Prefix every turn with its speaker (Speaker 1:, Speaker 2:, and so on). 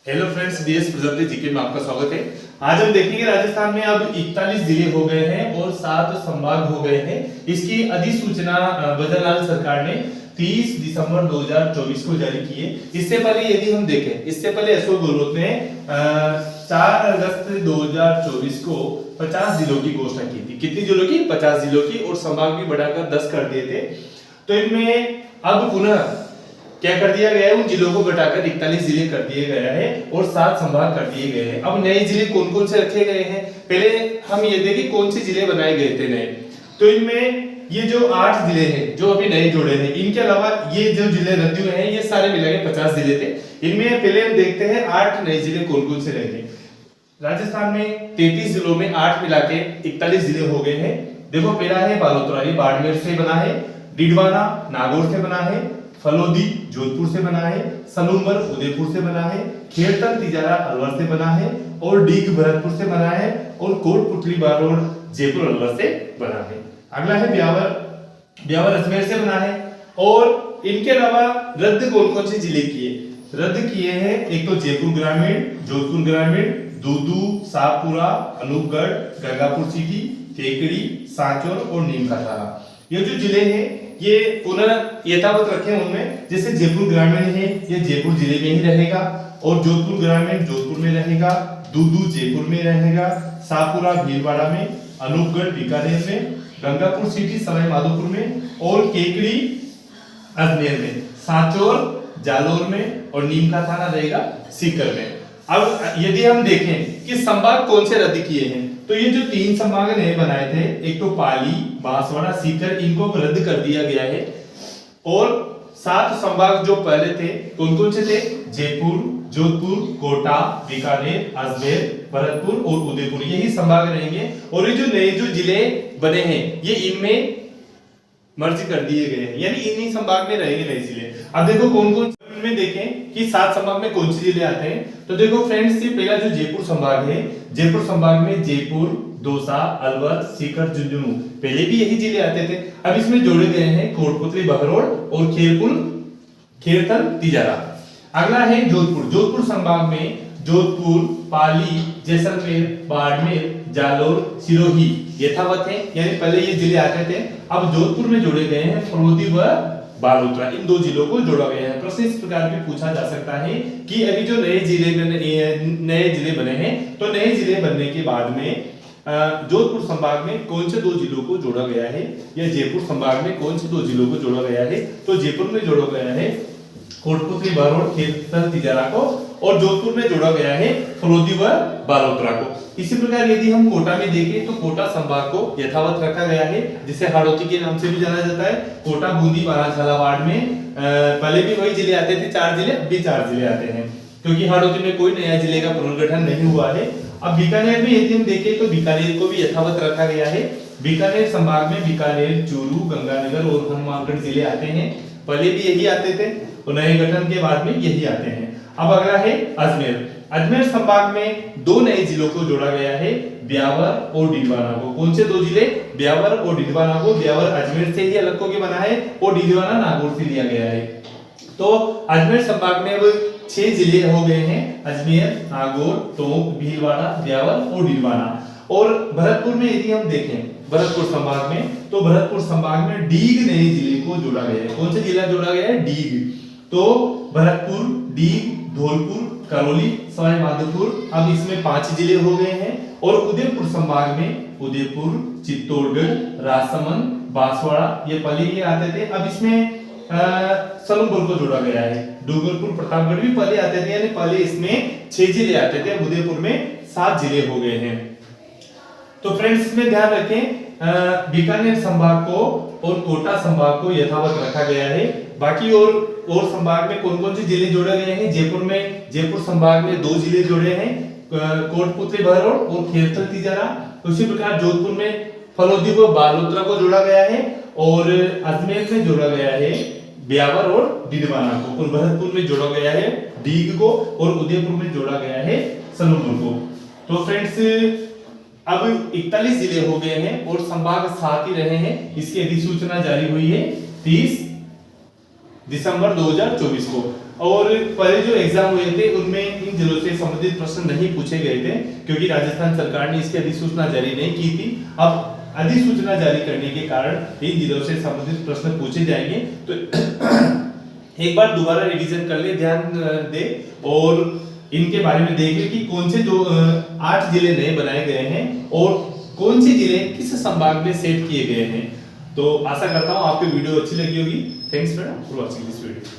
Speaker 1: Hello friends, DS Prajapati GK में आपका स्वागत है। आज हम देखेंगे राजस्थान में अब 41 जिले हो गए हैं और 7 संभाग हो गए हैं। इसकी अधिसूचना भजनलाल सरकार ने 30 दिसंबर 2024 को जारी की है। इससे पहले यदि हम देखें, इससे पहले अशोक गहलोत ने 4 अगस्त 2024 को 50 जिलों की घोषणा की थी। कितनी जिलों की? 50 जिलों की, और संभाग भी बढ़ाकर 10 कर दिए थे। तो इनमें अब पुनः क्या कर दिया गया है? उन जिलों को घटाकर 41 जिले कर दिए गया है और 7 संभाग कर दिए गए हैं। अब नए जिले कौन कौन से रखे गए हैं? पहले हम ये देखें कौन से जिले बनाए गए थे नए। तो इनमें ये जो 8 जिले हैं जो अभी नए जोड़े हैं, इनके अलावा ये जो जिले रद्द हुए हैं ये सारे मिला के 50 जिले थे। इनमें पहले हम देखते हैं 8 नए जिले कौन कौन से रहेंगे। राजस्थान में 33 जिलों में 8 मिला के 41 जिले हो गए हैं। देखो, पहला है बालोतरा, ये बाड़मेर से बना है। डिडवाना नागौर से बना है। फलोदी जोधपुर से बना है। सलूंबर उदयपुर से बना है। खेड़तन तिजारा अलवर से बना है और डीग भरतपुर से बना है और कोटपुतली बारोड़ जयपुर अलवर से बना है। अगला है ब्यावर, ब्यावर अजमेर से बना है। और इनके अलावा रद्द कौन कौन से जिले किए? रद्द किए हैं एक तो जयपुर ग्रामीण, जोधपुर ग्रामीण, दूदू, शाहपुरा, अनूपगढ़, गंगापुर सिटी, केकड़ी, सांचौर और नीम का थाना। ये जो जिले हैं ये पुनः यथावत रखे उनमें। जैसे जयपुर ग्रामीण है ये जयपुर जिले में ही रहेगा, और जोधपुर ग्रामीण जोधपुर में रहेगा, दूदू जयपुर में रहेगा, शाहपुरा भीलवाड़ा में, अनूपगढ़ बीकानेर में, गंगापुर सिटी सवाई माधोपुर में और केकड़ी अजमेर में, सांचौर जालोर में और नीम का थाना रहेगा सीकर में। अब यदि हम देखें कि संभाग कौन से रद्द किए हैं, तो ये जो 3 संभाग नए बनाए थे, एक तो पाली, बांसवाड़ा, सीकर, इनको रद्द कर दिया गया है। और 7 संभाग जो पहले थे कौन कौन से थे? जयपुर, जोधपुर, कोटा, बीकानेर, अजमेर, भरतपुर और उदयपुर, यही संभाग रहेंगे। और ये जो नए जो जिले बने हैं ये इनमें मर्ज कर दिए गए हैं, यानी इन्हीं संभाग में रहेंगे नए जिले। अब देखो कौन कौन में देखें कि 7 संभाग में कौन से जिले आते हैं। तो देखो फ्रेंड्स, ये पहला जो जयपुर संभाग है, जयपुर संभाग में जयपुर, दौसा, अलवर, सीकर, झुंझुनू, पहले भी यही जिले आते थे। अब इसमें जोड़े गए हैं कोटपुतली बहरोड़ और खेड़तन तिजारा। अगला है जोधपुर, जोधपुर संभाग में जोधपुर, पाली, जैसलमेर, बाड़मेर, जालोर, सिरोही यथावत है, यानी पहले ये जिले आते थे। अब जोधपुर में जोड़े गए हैं फलोदी व बालोतरा, इन 2 जिलों को जोड़ा गया है। प्रश्न इस प्रकार भी पूछा जा सकता है कि अभी जो नए जिले बने हैं, तो नए जिले बनने के बाद में जोधपुर संभाग में कौन से 2 जिलों को जोड़ा गया है, या जयपुर संभाग में कौन से 2 जिलों को जोड़ा गया है? तो जयपुर में जोड़ा गया है कोटपुतली बहरोड़ खेड़तन तिजारा को, और जोधपुर में जोड़ा गया है फलोदी व बालोतरा को। इसी प्रकार यदि हम कोटा में देखें तो कोटा संभाग को यथावत रखा गया है, जिसे हाड़ौती के नाम से भी जाना जाता है। कोटा, बूंदी, बारां, झालावाड़ में पहले भी वही जिले आते थे, 4 जिले, अब भी 4 जिले आते हैं, क्योंकि हाड़ौती में कोई नया जिले का पुनर्गठन नहीं हुआ है। अब बीकानेर में यदि हम देखें तो बीकानेर को भी यथावत रखा गया है। बीकानेर संभाग में बीकानेर, चूरू, गंगानगर और हनुमानगढ़ जिले आते हैं। पहले भी यही आते थे और नए गठन के बाद में यही आते हैं। अब अगला है अजमेर, अजमेर संभाग में 2 नए जिलों को जोड़ा गया है, ब्यावर और डिडवाना को। कौन से 2 जिले? ब्यावर और डिडवाना को। ब्यावर अजमेर से ही अलग होकर बना है और डिडवाना नागौर से लिया गया है। तो अजमेर संभाग में अब 6 जिले हो गए हैं, अजमेर, नागौर, टोंक, भीलवाड़ा, ब्यावर और डिडवाना। और भरतपुर में यदि हम देखें, भरतपुर संभाग में, तो भरतपुर संभाग में डीग नए जिले को जोड़ा गया है। कौन सा जिला जोड़ा गया है? डीग। तो भरतपुर, डीग, धौलपुर, करौली, सवाई माधोपुर, अब इसमें 5 जिले हो गए हैं। और उदयपुर संभाग में उदयपुर, चित्तौड़गढ़, राजसमंद, बांसवाड़ा, ये पहले ये आते थे, अब इसमें सलूंबर को जोड़ा गया है। डूंगरपुर, प्रतापगढ़ भी पहले आते थे, यानी पहले इसमें 6 जिले आते थे, उदयपुर में 7 जिले हो गए हैं। तो फ्रेंड्स, इसमें ध्यान रखें बीकानेर संभाग को और कोटा संभाग को यथावत रखा गया है। बाकी और संभाग में कौन कौन से जिले जोड़े गए हैं? जयपुर संभाग में 2 जिले जोड़े हैं, कोटपुतली बहरोड़ और खेड़तन तिजारा। उसी प्रकार जोधपुर में फलोदी व बालोतरा को जोड़ा गया है, और अजमेर में जोड़ा गया है ब्यावर और डिडवाना को, और भरतपुर में जोड़ा गया है डीग को, और उदयपुर में जोड़ा गया है सलूंबर को। तो फ्रेंड्स, अब 41 जिले हो गए हैं और संभाग 7 ही रहे हैं। इसकी अधिसूचना जारी हुई है 30 दिसंबर 2024 को। और पहले जो एग्जाम हुए थे उनमें इन जिलों से संबंधित प्रश्न नहीं पूछे गए थे, क्योंकि राजस्थान सरकार ने इसकी अधिसूचना जारी नहीं की थी। अब अधिसूचना जारी करने के कारण इन जिलों से संबंधित प्रश्न पूछे जाएंगे। तो एक बार दोबारा रिवीजन कर ले, ध्यान दे और इनके बारे में देख ले कि कौन से 8 जिले नए बनाए गए हैं और कौन से जिले किस संभाग में सेट किए गए हैं। तो आशा करता हूं आपको वीडियो अच्छी लगी होगी। Thanks for watching this video.